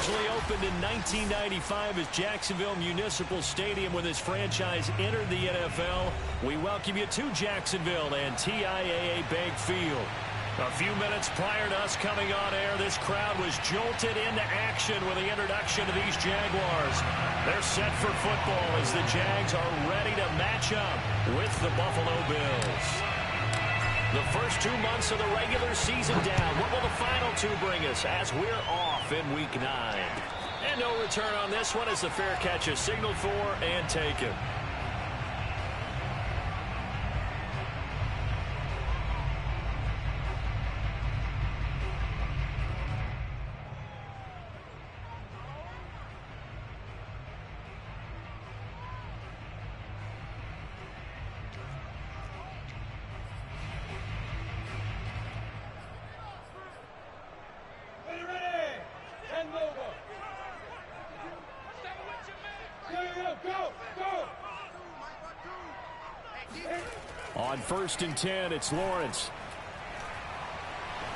Officially opened in 1995 as Jacksonville Municipal Stadium when this franchise entered the NFL. We welcome you to Jacksonville and TIAA Bank Field. A few minutes prior to us coming on air, this crowd was jolted into action with the introduction of these Jaguars. They're set for football as the Jags are ready to match up with the Buffalo Bills. The first 2 months of the regular season down. What will the final two bring us as we're off in Week 9? And no return on this one as the fair catch is signaled for and taken. On 1st and 10, it's Lawrence.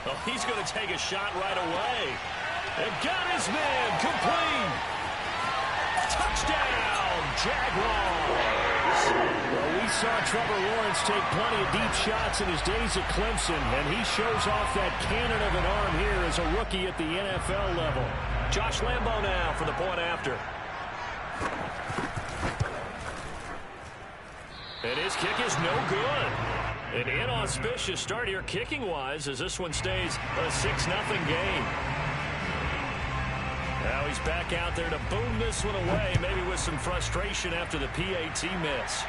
Oh, he's going to take a shot right away. And got his man complete. Touchdown, Jaguars. Well, we saw Trevor Lawrence take plenty of deep shots in his days at Clemson, and he shows off that cannon of an arm here as a rookie at the NFL level. Josh Lambo now for the point after. And his kick is no good. An inauspicious start here kicking-wise as this one stays a 6-0 game. Now he's back out there to boom this one away, maybe with some frustration after the PAT miss.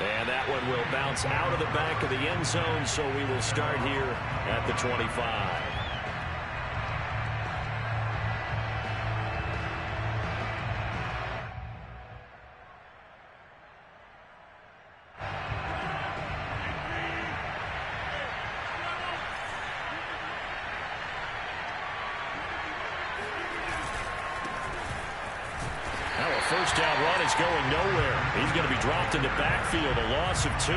And that one will bounce out of the back of the end zone, so we will start here at the 25. First down run is going nowhere. He's going to be dropped into backfield, a loss of 2.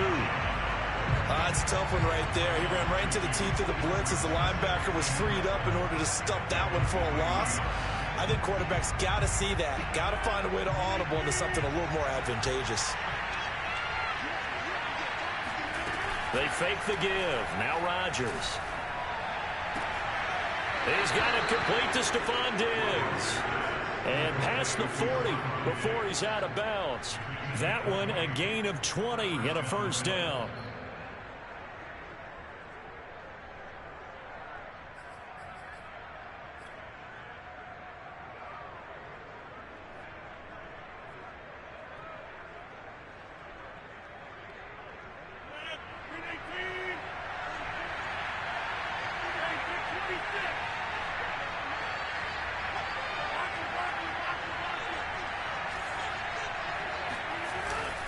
It's a tough one right there. He ran right into the teeth of the blitz as the linebacker was freed up in order to stop that one for a loss. I think quarterbacks got to see that. Got to find a way to audible into something a little more advantageous. They fake the give. Now Rodgers. He's got it complete to Stephon Diggs. And past the 40 before he's out of bounds. That one a gain of 20 and a first down.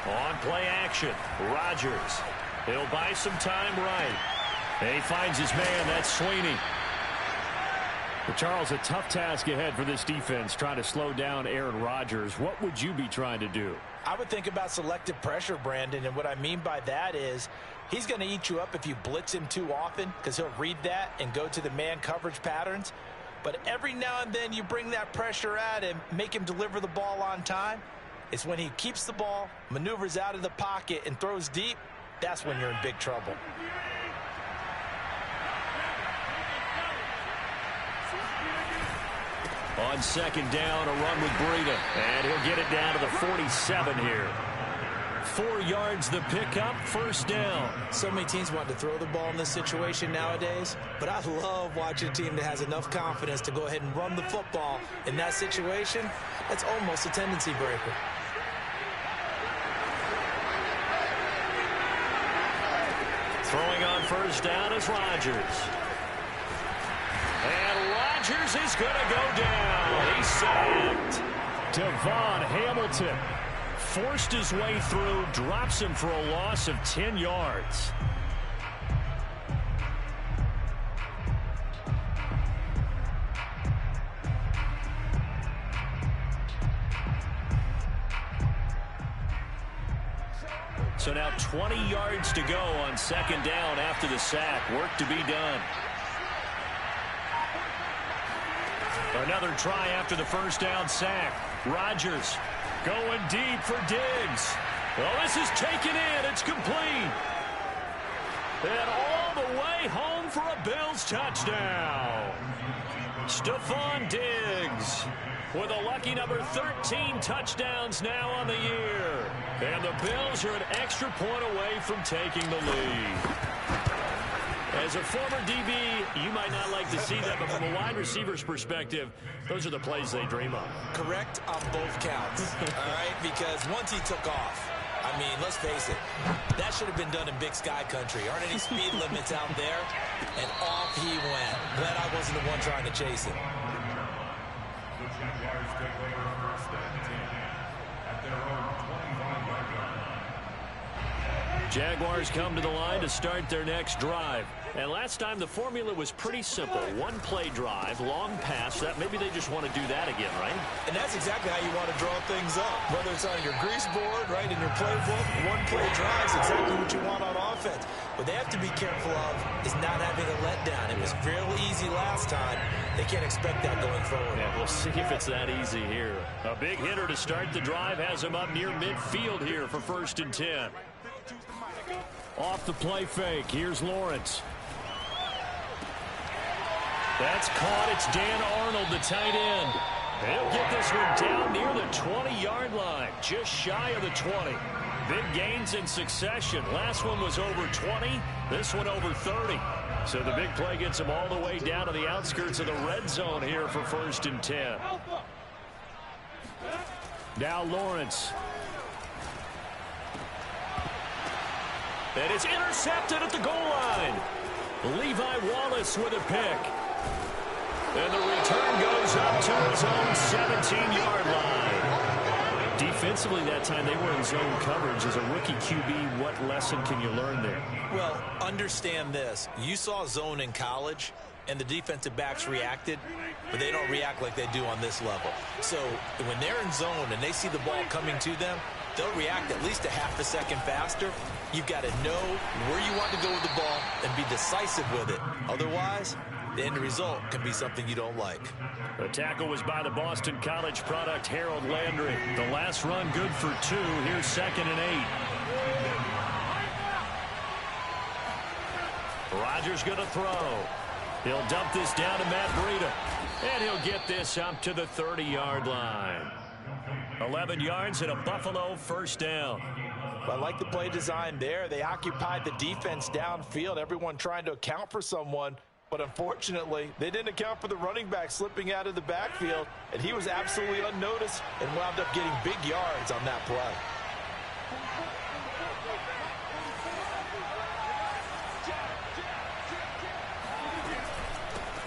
On play action, Rodgers. He'll buy some time right. And he finds his man, that's Sweeney. Well, Charles, a tough task ahead for this defense, trying to slow down Aaron Rodgers. What would you be trying to do? I would think about selective pressure, Brandon, and what I mean by that is he's going to eat you up if you blitz him too often because he'll read that and go to the man coverage patterns. But every now and then you bring that pressure at him, make him deliver the ball on time. It's when he keeps the ball, maneuvers out of the pocket, and throws deep, that's when you're in big trouble. On second down, a run with Breida. And he'll get it down to the 47 here. 4 yards the pickup, first down. So many teams want to throw the ball in this situation nowadays, but I love watching a team that has enough confidence to go ahead and run the football in that situation. That's almost a tendency breaker. Throwing on first down is Rodgers. And Rodgers is going to go down. He's sacked. Devon Hamilton forced his way through, drops him for a loss of 10 yards. So now 20 yards to go on second down after the sack. Work to be done. Another try after the first down sack. Rodgers going deep for Diggs. Well, this is taken in. It's complete. And all the way home for a Bills touchdown. Stephon Diggs with a lucky number 13 touchdowns now on the year. And the Bills are an extra point away from taking the lead. As a former DB, you might not like to see that, but from a wide receiver's perspective, those are the plays they dream of. Correct on both counts, all right? Because once he took off, I mean, let's face it, that should have been done in Big Sky Country. Aren't any speed limits out there? And off he went. Glad I wasn't the one trying to chase him. The Jaguars take over first and 10 at their own 25-yard line. Jaguars come to the line to start their next drive. And last time the formula was pretty simple. One play drive, long pass. That maybe they just want to do that again, right? And that's exactly how you want to draw things up. Whether it's on your grease board, right, in your playbook, one play drive is exactly what you want on offense. What they have to be careful of is not having a letdown. It was fairly easy last time. They can't expect that going forward. Yeah, we'll see if it's that easy here. A big hitter to start the drive has him up near midfield here for 1st and 10. Off the play fake. Here's Lawrence. That's caught. It's Dan Arnold, the tight end. He'll get this one down near the 20-yard line, just shy of the 20. Big gains in succession. Last one was over 20. This one over 30. So the big play gets him all the way down to the outskirts of the red zone here for 1st and 10. Now Lawrence. And it's intercepted at the goal line. Levi Wallace with a pick. And the return goes up to his own 17-yard line. Defensively that time they were in zone coverage. As a rookie QB, what lesson can you learn there? Well, understand this. You saw zone in college, and the defensive backs reacted, but they don't react like they do on this level. So when they're in zone and they see the ball coming to them, they'll react at least a half a second faster. You've got to know where you want to go with the ball and be decisive with it. Otherwise, the end result can be something you don't like. The tackle was by the Boston College product, Harold Landry. The last run good for 2. Here's 2nd and 8. Rodgers going to throw. He'll dump this down to Matt Breida. And he'll get this up to the 30-yard line. 11 yards and a Buffalo first down. I like the play design there. They occupied the defense downfield, everyone trying to account for someone. But unfortunately, they didn't account for the running back slipping out of the backfield, and he was absolutely unnoticed and wound up getting big yards on that play.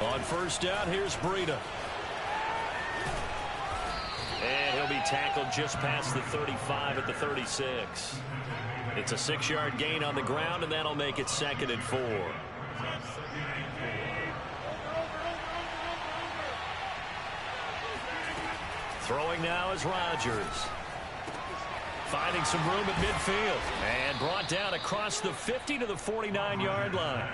On first down, here's Breida. And he'll be tackled just past the 35 at the 36. It's a 6-yard gain on the ground, and that'll make it 2nd and 4. Throwing now is Rodgers. Finding some room at midfield. And brought down across the 50 to the 49-yard line.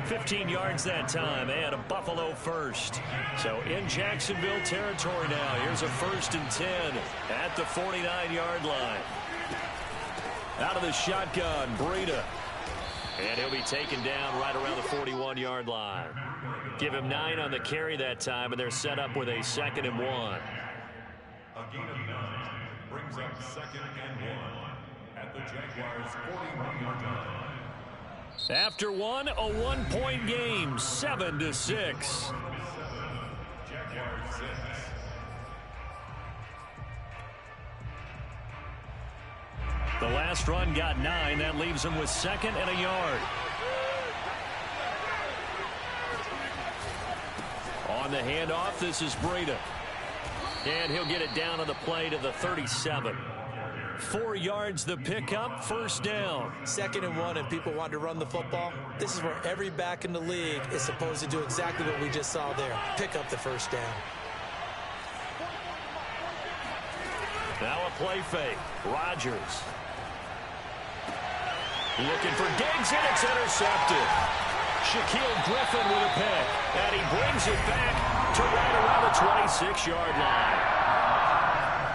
15 yards that time, and a Buffalo first. So in Jacksonville territory now. Here's a 1st and 10 at the 49-yard line. Out of the shotgun, Breida. And he'll be taken down right around the 41-yard line. Give him 9 on the carry that time, and they're set up with a 2nd and 1. A gain of 9 brings up 2nd and 1 at the Jaguars' 41-yard line. After one, a 1-point game, 7-6. Jaguars 6. The last run got 9. That leaves him with 2nd and a yard. On the handoff, this is Breida. And he'll get it down on the play to the 37. 4 yards the pickup, first down. 2nd and 1, and people want to run the football. This is where every back in the league is supposed to do exactly what we just saw there. Pick up the first down. Now a play fake. Rodgers. Looking for Diggs, and it's intercepted. Shaquille Griffin with a pick. And he brings it back to right around the 26-yard line.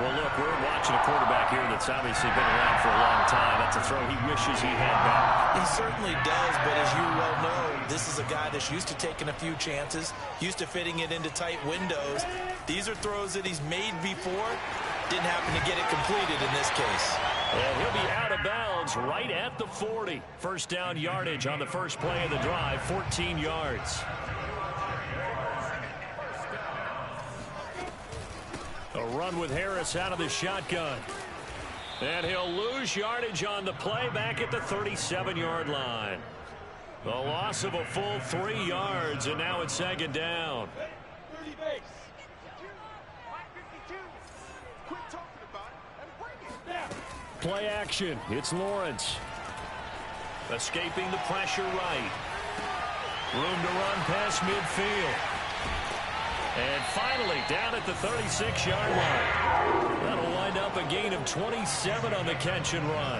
Well, look, we're watching a quarterback here that's obviously been around for a long time. That's a throw he wishes he had back. He certainly does, but as you well know, this is a guy that's used to taking a few chances, used to fitting it into tight windows. These are throws that he's made before. Didn't happen to get it completed in this case. And he'll be out of bounds right at the 40. First down yardage on the first play of the drive, 14 yards. A run with Harris out of the shotgun. And he'll lose yardage on the play back at the 37-yard line. The loss of a full 3 yards, and now it's second down. Play action. It's Lawrence. Escaping the pressure right. Room to run past midfield. And finally down at the 36-yard line. That'll wind up a gain of 27 on the catch and run.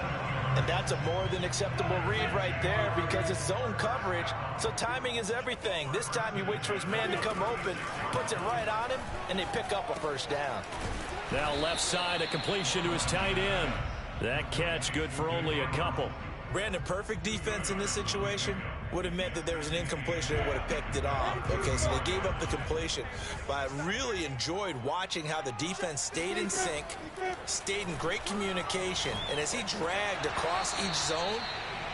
And that's a more than acceptable read right there because it's zone coverage, so timing is everything. This time he waits for his man to come open, puts it right on him, and they pick up a first down. Now left side, a completion to his tight end. That catch good for only a couple. Brandon, perfect defense in this situation would have meant that there was an incompletion that would have picked it off. Okay, so they gave up the completion. But I really enjoyed watching how the defense stayed in sync, stayed in great communication, and as he dragged across each zone,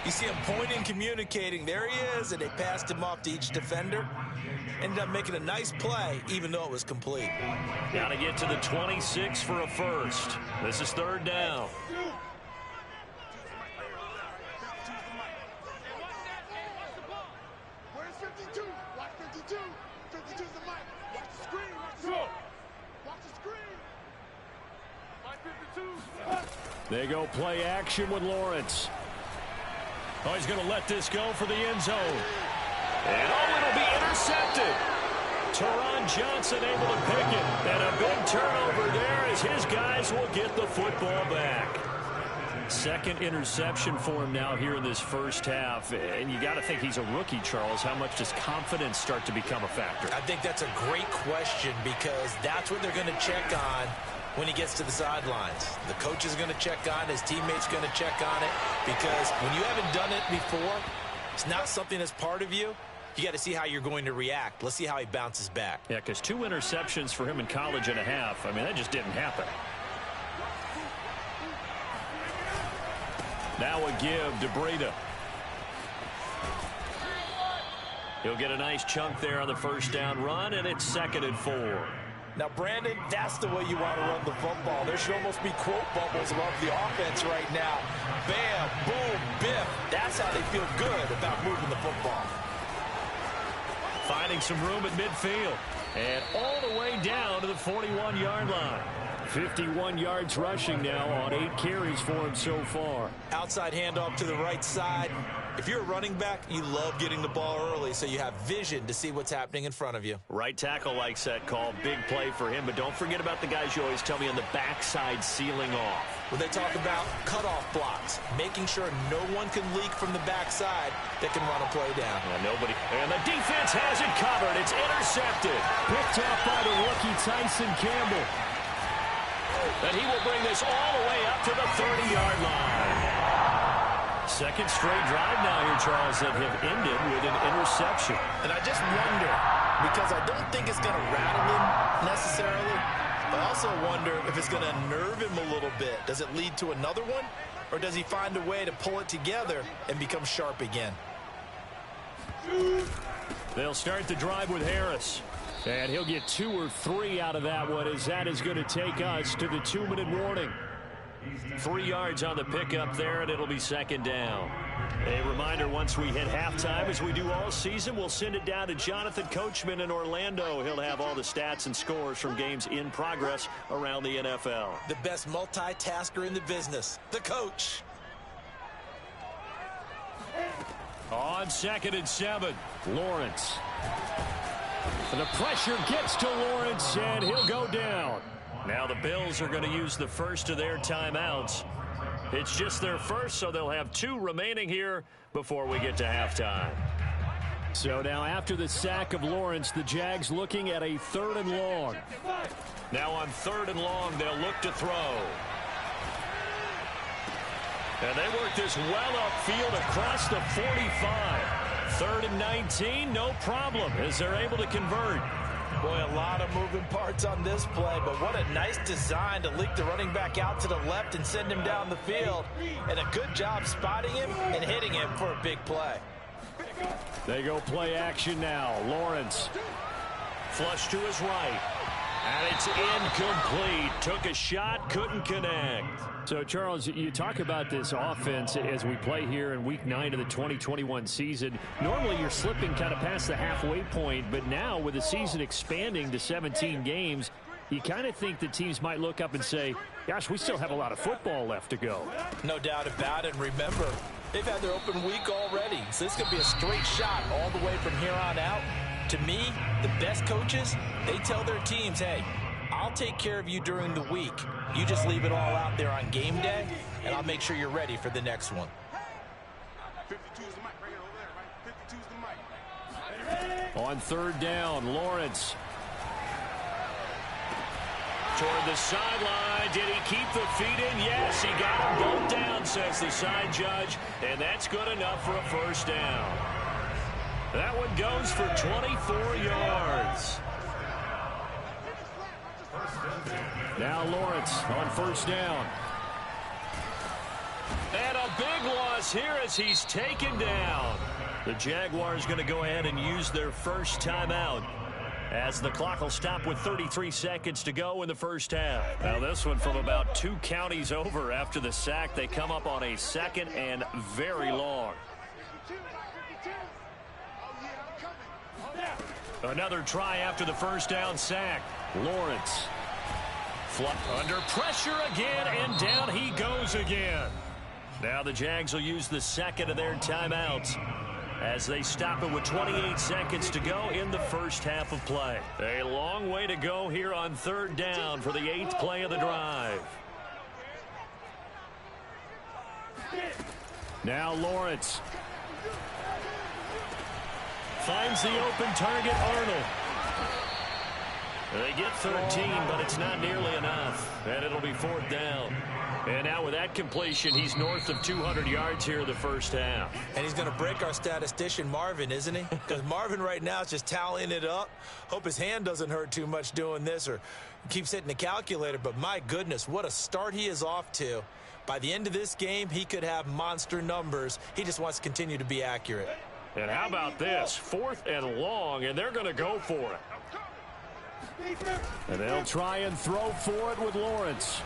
you see him pointing, communicating. There he is, and they passed him off to each defender. Ended up making a nice play, even though it was complete. Got to get to the 26 for a first. This is third down. Where's 52? Watch 52. 52's the mic. Watch the screen. Watch the screen. Watch 52. They go play action with Lawrence. Oh, he's going to let this go for the end zone. And oh, it'll be intercepted. Teron Johnson able to pick it. And a big turnover there as his guys will get the football back. Second interception for him now here in this first half. And you got to think he's a rookie, Charles. How much does confidence start to become a factor? I think that's a great question because that's what they're going to check on when he gets to the sidelines. The coach is going to check on it. His teammates going to check on it because when you haven't done it before, it's not something that's part of you. You got to see how you're going to react. Let's see how he bounces back. Yeah, because 2 interceptions for him in college and a half. I mean, that just didn't happen. Now a give to Breida. He'll get a nice chunk there on the first down run, and it's 2nd and 4. Now, Brandon, that's the way you want to run the football. There should almost be quote bubbles above the offense right now. Bam, boom, biff. That's how they feel good about moving the football. Finding some room at midfield. And all the way down to the 41-yard line. 51 yards rushing now on 8 carries for him so far. Outside handoff to the right side. If you're a running back, you love getting the ball early so you have vision to see what's happening in front of you. Right tackle likes that call. Big play for him. But don't forget about the guys you always tell me on the backside sealing off. When they talk about cutoff blocks, making sure no one can leak from the backside that can run a play down. Yeah, nobody. And the defense has it covered. It's intercepted. Picked off by the rookie Tyson Campbell. And he will bring this all the way up to the 30-yard line. Second straight drive now here, Charles, that have ended with an interception. And I just wonder, because I don't think it's going to rattle him necessarily, but I also wonder if it's going to nerve him a little bit. Does it lead to another one? Or does he find a way to pull it together and become sharp again? They'll start the drive with Harris. And he'll get 2 or 3 out of that one, as that is going to take us to the 2-minute warning. 3 yards on the pickup there, and it'll be second down. A reminder, once we hit halftime, as we do all season, we'll send it down to Jonathan Coachman in Orlando. He'll have all the stats and scores from games in progress around the NFL. The best multitasker in the business, the coach. On 2nd and 7, Lawrence. And the pressure gets to Lawrence, and he'll go down. Now the Bills are going to use the first of their timeouts. It's just their first, so they'll have 2 remaining here before we get to halftime. So now after the sack of Lawrence, the Jags looking at a 3rd and long. Now on 3rd and long, they'll look to throw. And they work this well upfield across the 45. 3rd and 19, no problem, as they're able to convert. Boy, a lot of moving parts on this play, but what a nice design to leak the running back out to the left and send him down the field. And a good job spotting him and hitting him for a big play. They go play action now. Lawrence. Flush to his right. And it's incomplete. Took a shot, couldn't connect. So, Charles, you talk about this offense as we play here in Week 9 of the 2021 season. Normally, you're slipping kind of past the halfway point, but now with the season expanding to 17 games, you kind of think the teams might look up and say, gosh, we still have a lot of football left to go. No doubt about it. And remember, they've had their open week already, so this could be a straight shot all the way from here on out. To me, the best coaches, they tell their teams, hey, I'll take care of you during the week. You just leave it all out there on game day, and I'll make sure you're ready for the next one. 52 is the mic. Bring it over there, right? 52 is the mic. On 3rd down, Lawrence. Toward the sideline. Did he keep the feet in? Yes, he got them both down, says the side judge, and that's good enough for a 1st down. That one goes for 24 yards. Now Lawrence on 1st down. And a big loss here as he's taken down. The Jaguars going to go ahead and use their first timeout, as the clock will stop with 33 seconds to go in the 1st half. Now this one from about 2 counties over after the sack. They come up on a 2nd and very long. Another try after the 1st down sack. Lawrence. Under pressure again, and down he goes again. Now the Jags will use the 2nd of their timeouts as they stop it with 28 seconds to go in the 1st half of play. A long way to go here on 3rd down for the 8th play of the drive. Now Lawrence finds the open target, Arnold. They get 13, but it's not nearly enough, and it'll be 4th down. And now with that completion, he's north of 200 yards here in the 1st half. And he's going to break our statistician, Marvin, isn't he? Because Marvin right now is just tallying it up. Hope his hand doesn't hurt too much doing this or keeps hitting the calculator. But my goodness, what a start he is off to. By the end of this game, he could have monster numbers. He just wants to continue to be accurate. And how about this? 4th and long, and they're going to go for it. And they'll try and throw for it with Lawrence.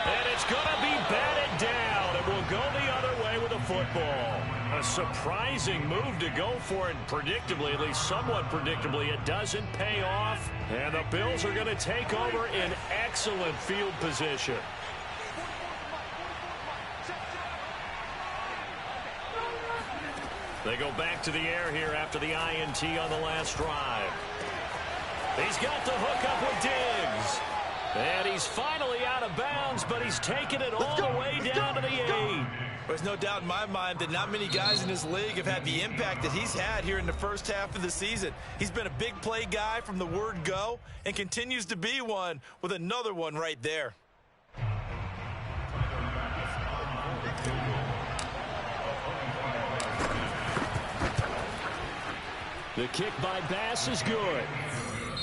And it's going to be batted down. It will go the other way with a football. A surprising move to go for it. Predictably, at least somewhat predictably, it doesn't pay off. And the Bills are going to take over in excellent field position. They go back to the air here after the INT on the last drive. He's got the hook up with Diggs. And he's finally out of bounds, but he's taken it all the way down to the 8. There's no doubt in my mind that not many guys in this league have had the impact that he's had here in the 1st half of the season. He's been a big play guy from the word go and continues to be one with another one right there. The kick by Bass is good.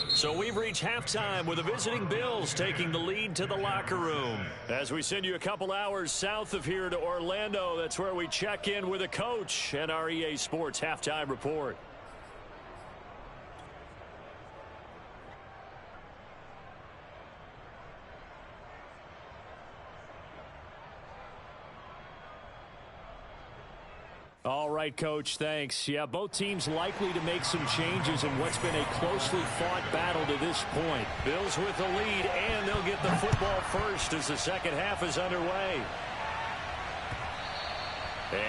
So we've reached halftime with the visiting Bills taking the lead to the locker room. As we send you a couple hours south of here to Orlando, that's where we check in with a coach and our EA Sports halftime report. All right, Coach, thanks. Yeah, both teams likely to make some changes in what's been a closely fought battle to this point. Bills with the lead, and they'll get the football first as the 2nd half is underway.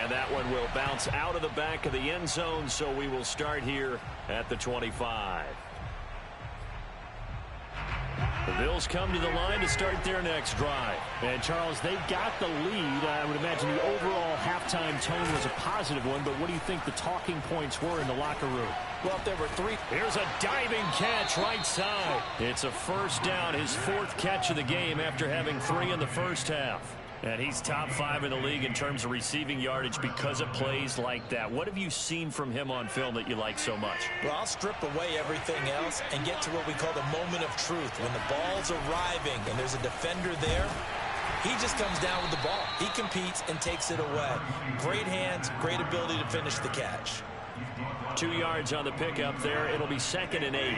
And that one will bounce out of the back of the end zone, so we will start here at the 25. The Bills come to the line to start their next drive. And, Charles, they got the lead. I would imagine the overall halftime tone was a positive one, but what do you think the talking points were in the locker room? Well, if there were three. Here's a diving catch right side. It's a first down, his fourth catch of the game after having 3 in the first half. And he's top 5 in the league in terms of receiving yardage because of plays like that. What have you seen from him on film that you like so much? Well, I'll strip away everything else and get to what we call the moment of truth. When the ball's arriving and there's a defender there, he just comes down with the ball. He competes and takes it away. Great hands, great ability to finish the catch. 2 yards on the pickup there. It'll be 2nd and 8.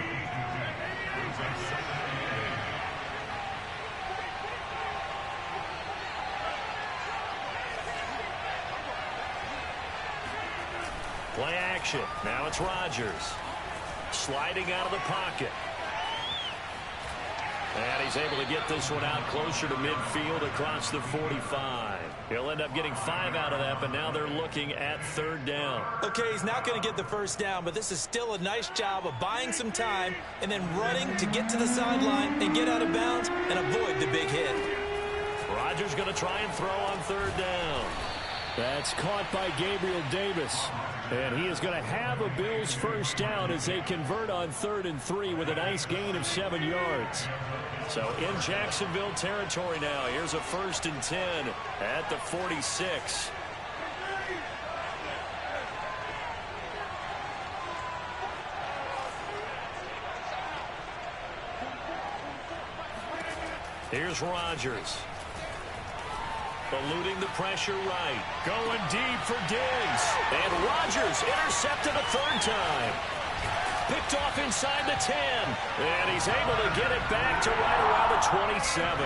Play action. Now it's Rodgers. Sliding out of the pocket. And he's able to get this one out closer to midfield across the 45. He'll end up getting 5 out of that, but now they're looking at 3rd down. Okay, he's not going to get the first down, but this is still a nice job of buying some time and then running to get to the sideline and get out of bounds and avoid the big hit. Rodgers going to try and throw on 3rd down. That's caught by Gabriel Davis. And he is going to have a Bills first down as they convert on 3rd and 3 with a nice gain of 7 yards. So in Jacksonville territory now. Here's a 1st and 10 at the 46. Here's Rodgers. Eluding the pressure right. Going deep for Diggs. And Rodgers intercepted a 3rd time. Picked off inside the 10. And he's able to get it back to right around the 27.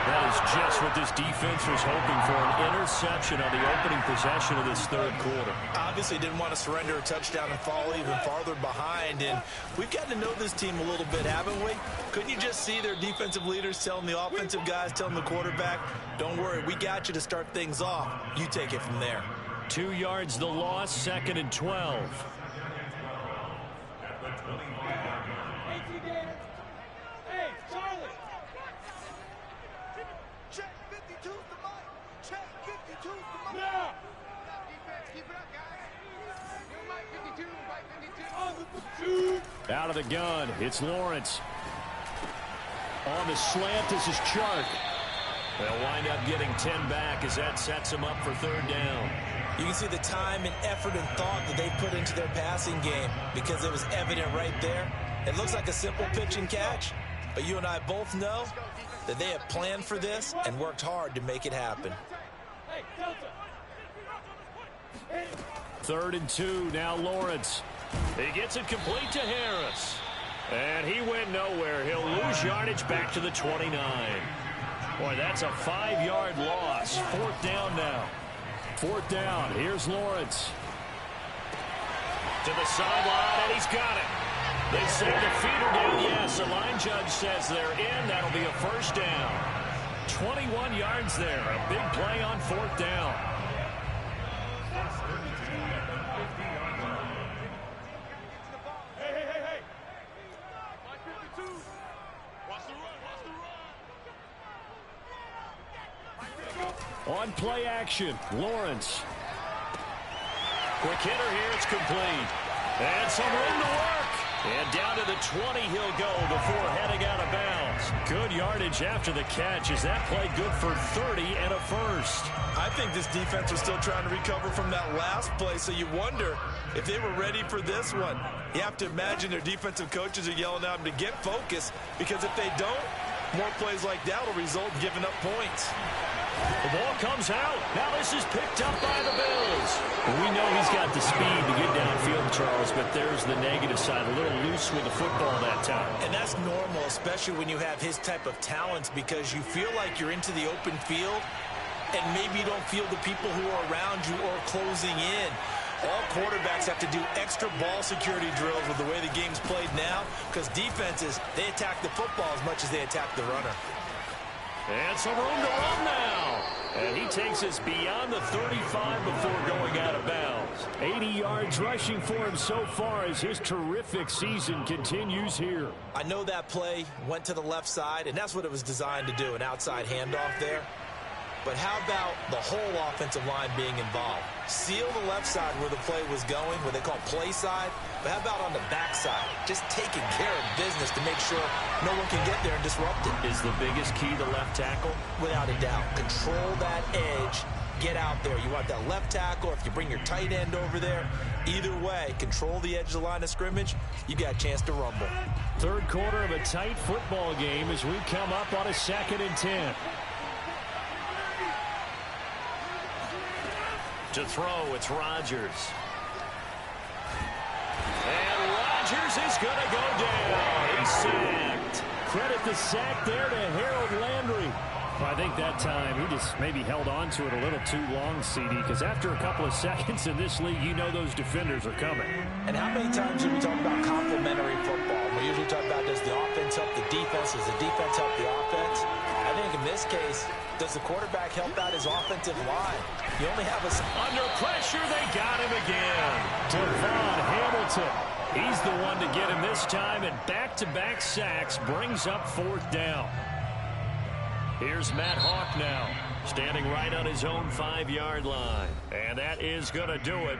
That is just what this defense was hoping for, an interception on the opening possession of this 3rd quarter. Obviously didn't want to surrender a touchdown and fall even farther behind. And we've gotten to know this team a little bit, haven't we? Couldn't you just see their defensive leaders telling the offensive guys, telling the quarterback, don't worry, we got you to start things off. You take it from there. 2 yards the loss, 2nd and 12. Out of the gun, it's Lawrence. On the slant, this is Chark. They'll wind up getting 10 back as that sets them up for 3rd down. You can see the time and effort and thought that they put into their passing game because it was evident right there. It looks like a simple pitch and catch, but you and I both know that they have planned for this and worked hard to make it happen. 3rd and 2, now Lawrence. He gets it complete to Harris. And he went nowhere. He'll lose yardage back to the 29. Boy, that's a 5-yard loss. 4th down now. 4th down. Here's Lawrence. To the sideline, and he's got it. They say the feeder down. Yes, the line judge says they're in. That'll be a 1st down. 21 yards there. A big play on 4th down. On play action, Lawrence. Quick hitter here, it's complete. And some room to work. And down to the 20 he'll go before heading out of bounds. Good yardage after the catch. Is that play good for 30 and a 1st? I think this defense was still trying to recover from that last play, so you wonder if they were ready for this one. You have to imagine their defensive coaches are yelling at them to get focused, because if they don't, more plays like that will result in giving up points. The ball comes out. Now this is picked up by the Bills. We know he's got the speed to get downfield, Charles, but there's the negative side. A little loose with the football that time. And that's normal, especially when you have his type of talents, because you feel like you're into the open field and maybe you don't feel the people who are around you or closing in. All quarterbacks have to do extra ball security drills with the way the game's played now, because defenses, they attack the football as much as they attack the runner. And some room to run now. And he takes us beyond the 35 before going out of bounds. 80 yards rushing for him so far as his terrific season continues here. I know that play went to the left side, and that's what it was designed to do, an outside handoff there. But how about the whole offensive line being involved? Seal the left side where the play was going, what they call play side. But how about on the back side? Just taking care of business to make sure no one can get there and disrupt it. Is the biggest key the left tackle? Without a doubt. Control that edge. Get out there. You want that left tackle. If you bring your tight end over there, either way, control the edge of the line of scrimmage. You got a chance to rumble. Third quarter of a tight football game as we come up on a 2nd and 10. To throw, it's Rodgers. And Rodgers is going to go down. He's sacked. Credit the sack there to Harold Landry. Well, I think that time he just maybe held on to it a little too long, CD, because after a couple of seconds in this league, you know those defenders are coming. And how many times do we talk about complementary football? We usually talk about, does the offense help the defense? Does the defense help the offense? I think in this case, does the quarterback help out his offensive line? You only have a... Under pressure, they got him again. Devon Hamilton. He's the one to get him this time, and back-to-back sacks brings up 4th down. Here's Matt Hawk now, standing right on his own 5-yard line. And that is going to do it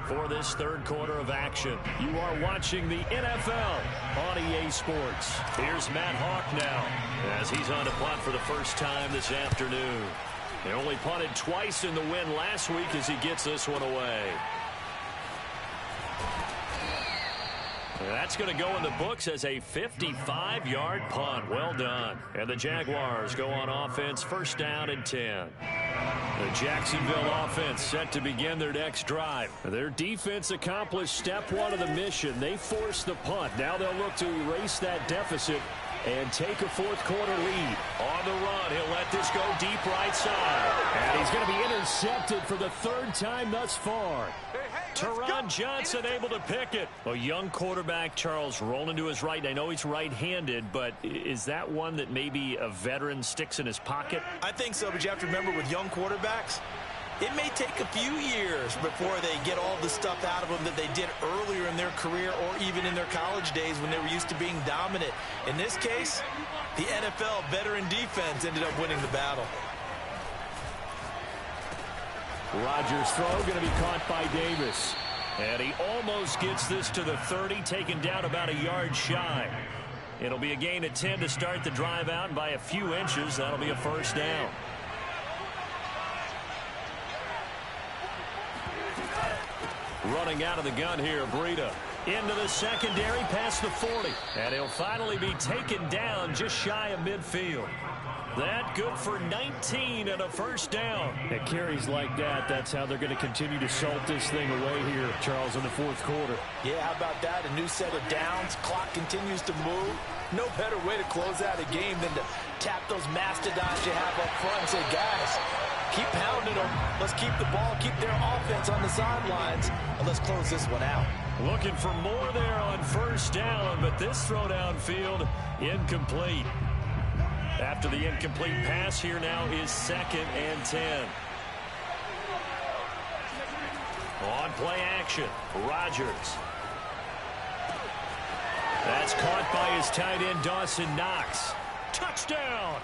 for this third quarter of action. You are watching the NFL on EA Sports. Here's Matt Hawk now as he's on to punt for the first time this afternoon. They only punted twice in the win last week as he gets this one away. That's going to go in the books as a 55-yard punt. Well done. And the Jaguars go on offense, 1st down and 10. The Jacksonville offense set to begin their next drive. Their defense accomplished step 1 of the mission. They forced the punt. Now they'll look to erase that deficit and take a 4th quarter lead. On the run, he'll let this go deep right side. And he's going to be intercepted for the 3rd time thus far. Teron Johnson able to pick it. A young quarterback, Charles, rolling to his right. I know he's right-handed, but is that one that maybe a veteran sticks in his pocket? I think so, but you have to remember with young quarterbacks, it may take a few years before they get all the stuff out of them that they did earlier in their career or even in their college days when they were used to being dominant. In this case, the NFL veteran defense ended up winning the battle. Rodgers' throw going to be caught by Davis. And he almost gets this to the 30, taken down about a yard shy. It'll be a gain of 10 to start the drive out, and by a few inches, that'll be a 1st down. Running out of the gun here, Breida. Into the secondary, past the 40. And he'll finally be taken down just shy of midfield. That good for 19 and a 1st down. At carries like that, that's how they're going to continue to salt this thing away here, Charles, in the 4th quarter. Yeah, how about that? A new set of downs. Clock continues to move. No better way to close out a game than to tap those mastodons you have up front and say, guys, keep pounding them. Let's keep the ball, keep their offense on the sidelines, and let's close this one out. Looking for more there on 1st down, but this throw downfield incomplete. After the incomplete pass, here now is 2nd and 10. On play action, Rodgers. That's caught by his tight end, Dawson Knox. Touchdown!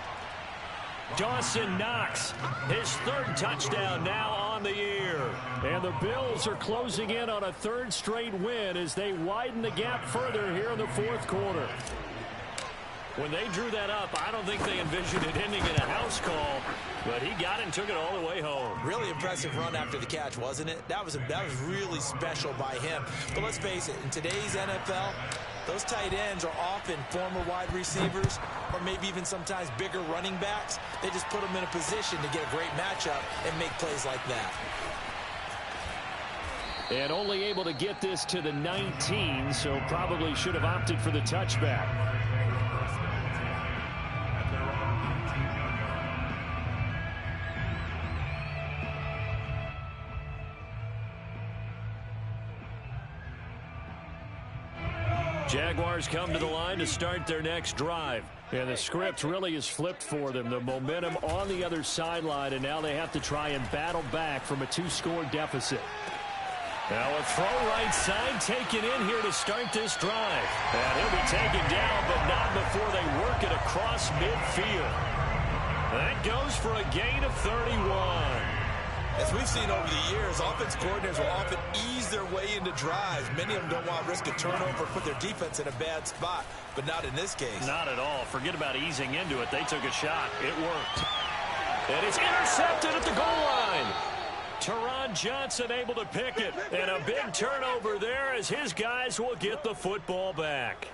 Dawson Knox, his 3rd touchdown now on the year. And the Bills are closing in on a 3rd straight win as they widen the gap further here in the 4th quarter. When they drew that up, I don't think they envisioned it ending in a house call, but he got it and took it all the way home. Really impressive run after the catch, wasn't it? That was really special by him. But let's face it, in today's NFL, those tight ends are often former wide receivers or maybe even sometimes bigger running backs. They just put them in a position to get a great matchup and make plays like that. And only able to get this to the 19, so probably should have opted for the touchback. Jaguars come to the line to start their next drive. And the script really is flipped for them. The momentum on the other sideline, and now they have to try and battle back from a 2-score deficit. Now a throw right side taken in here to start this drive. And he'll be taken down, but not before they work it across midfield. That goes for a gain of 31. As we've seen over the years, offense coordinators will often ease their way into drives. Many of them don't want to risk a turnover, put their defense in a bad spot, but not in this case. Not at all. Forget about easing into it. They took a shot. It worked. And it's intercepted at the goal line. Teron Johnson able to pick it. And a big turnover there as his guys will get the football back.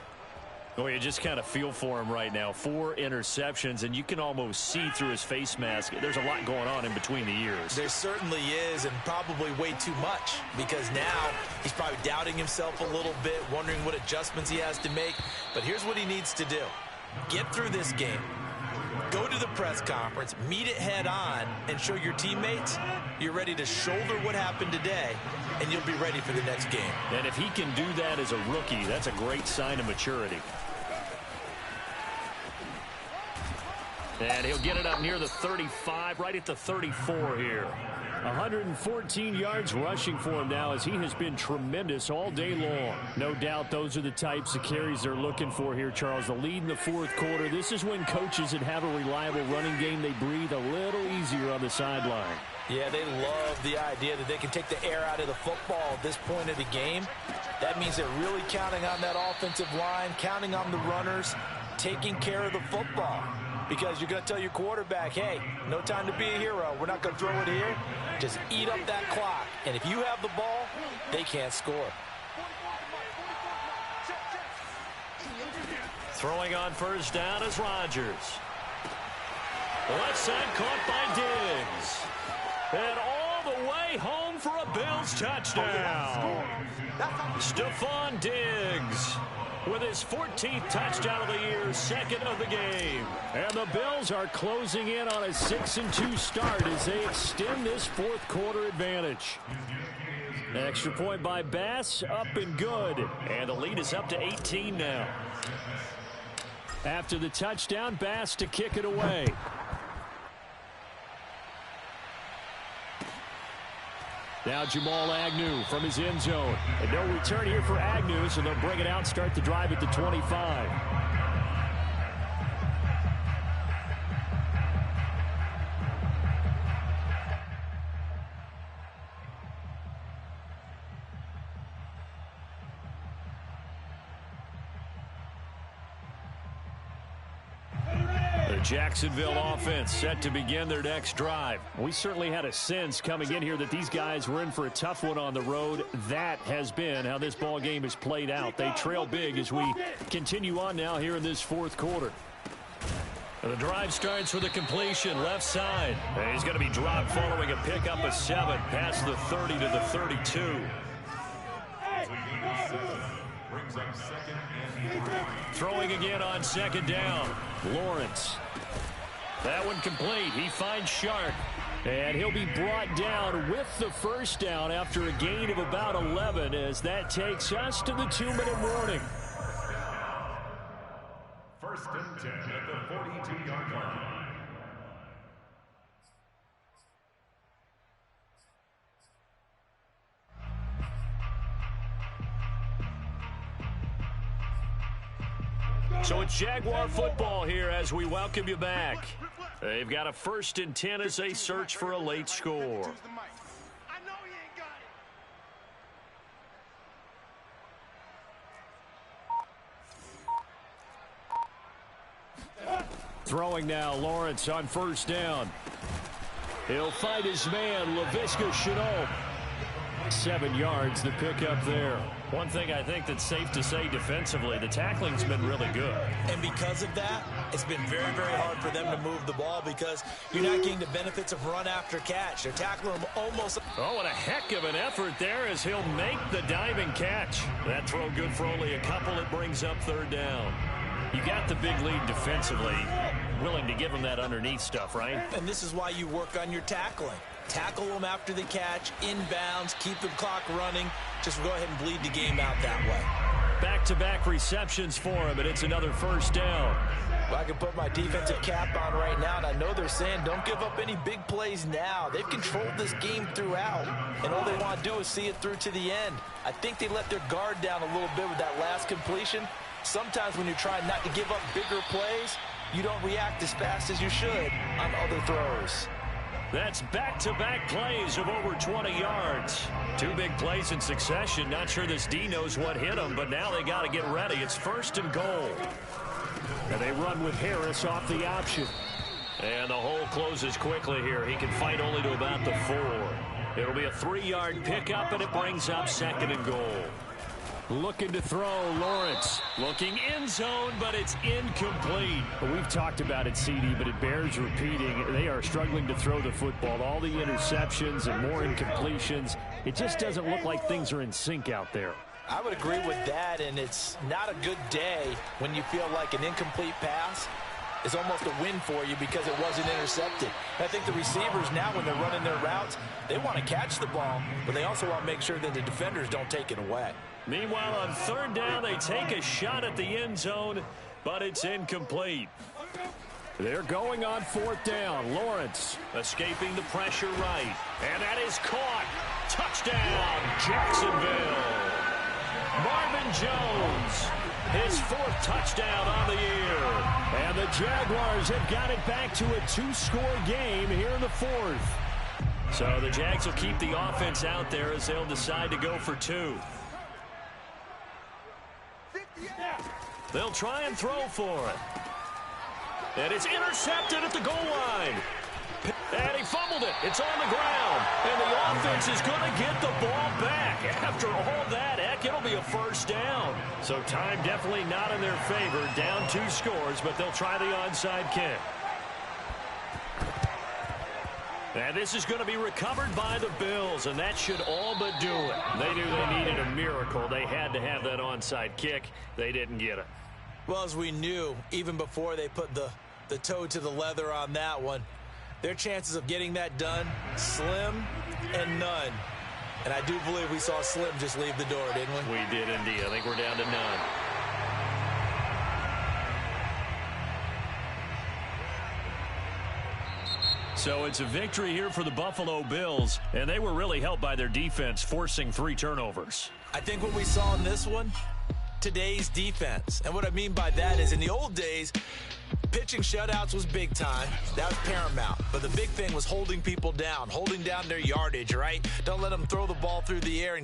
Oh, you just kind of feel for him right now. 4 interceptions, and you can almost see through his face mask. There's a lot going on in between the ears. There certainly is, and probably way too much, because now he's probably doubting himself a little bit, wondering what adjustments he has to make. But here's what he needs to do. Get through this game. Go to the press conference, meet it head on, and show your teammates you're ready to shoulder what happened today, and you'll be ready for the next game. And if he can do that as a rookie, that's a great sign of maturity. And he'll get it up near the 35, right at the 34 here. 114 yards rushing for him now as he has been tremendous all day long. No doubt those are the types of carries they're looking for here, Charles. The lead in the fourth quarter. This is when coaches that have a reliable running game, they breathe a little easier on the sideline. Yeah, they love the idea that they can take the air out of the football at this point of the game. That means they're really counting on that offensive line, counting on the runners, taking care of the football. Because you're going to tell your quarterback, hey, no time to be a hero. We're not going to throw it here. Just eat up that clock. And if you have the ball, they can't score. Throwing on first down is Rodgers. Left side caught by Diggs. And all the way home for a Bills touchdown. Stephon Diggs with his 14th touchdown of the year, second of the game. And the Bills are closing in on a 6-2 start as they extend this fourth quarter advantage. Extra point by Bass, up and good. And the lead is up to 18 now. After the touchdown, Bass to kick it away. Now Jamal Agnew from his end zone. And no return here for Agnew, so they'll bring it out, start the drive at the 25. Jacksonville offense set to begin their next drive. We certainly had a sense coming in here that these guys were in for a tough one on the road. That has been how this ball game has played out. They trail big as we continue on now here in this fourth quarter. The drive starts with a completion left side. And he's going to be dropped following a pickup of 7 past the 30 to the 32. Throwing again on second down. Lawrence. That one complete. He finds Sharp. And he'll be brought down with the first down after a gain of about 11 as that takes us to the 2-minute warning. First and 10 at the 42-yard line. So it's Jaguar football here as we welcome you back. They've got a 1st and 10 as they search for a late score. Throwing now, Lawrence on first down. He'll find his man, Laviska Shenault. 7 yards, the pickup there. One thing I think that's safe to say defensively, the tackling's been really good. And because of that, it's been very, very hard for them to move the ball because you're not getting the benefits of run after catch. They're tackling them almost. Oh, and a heck of an effort there as he'll make the diving catch. That throw good for only a couple. It brings up 3rd down. You got the big lead defensively. Willing to give him that underneath stuff, right? And this is why you work on your tackling. Tackle them after the catch, inbounds, keep the clock running. Just go ahead and bleed the game out that way. back-to-back receptions for him, and it's another first down. Well, I can put my defensive cap on right now, and I know they're saying don't give up any big plays now. They've controlled this game throughout, and all they want to do is see it through to the end. I think they let their guard down a little bit with that last completion. Sometimes when you're trying not to give up bigger plays, you don't react as fast as you should on other throws. That's back-to-back plays of over 20 yards. 2 big plays in succession. Not sure this D knows what hit him, but now they got to get ready. It's 1st and goal. And they run with Harris off the option. And the hole closes quickly here. He can fight only to about the 4. It'll be a 3-yard pickup, and it brings up 2nd and goal. Looking to throw, Lawrence. Looking end zone, but it's incomplete. Well, we've talked about it, CD, but it bears repeating. They are struggling to throw the football. All the interceptions and more incompletions. It just doesn't look like things are in sync out there. I would agree with that, and it's not a good day when you feel like an incomplete pass is almost a win for you because it wasn't intercepted. And I think the receivers now, when they're running their routes, they want to catch the ball, but they also want to make sure that the defenders don't take it away. Meanwhile, on 3rd down, they take a shot at the end zone, but it's incomplete. They're going on 4th down. Lawrence escaping the pressure right. And that is caught. Touchdown, Jacksonville. Marvin Jones, his 4th touchdown on the year. And the Jaguars have got it back to a 2-score game here in the 4th. So the Jags will keep the offense out there as they'll decide to go for 2. They'll try and throw for it. And it's intercepted at the goal line. And he fumbled it. It's on the ground. And the offense is going to get the ball back. After all that, heck, it'll be a 1st down. So time definitely not in their favor. Down 2 scores, but they'll try the onside kick. And this is going to be recovered by the Bills, and that should all but do it. They knew they needed a miracle. They had to have that onside kick. They didn't get it. Well, as we knew, even before they put the toe to the leather on that one, their chances of getting that done, slim and none. And I do believe we saw Slim just leave the door, didn't we? We did indeed. I think we're down to none. So it's a victory here for the Buffalo Bills, and they were really helped by their defense, forcing 3 turnovers. I think what we saw in this one, today's defense. And what I mean by that is in the old days, pitching shutouts was big time. That was paramount. But the big thing was holding people down, holding down their yardage, right? Don't let them throw the ball through the air and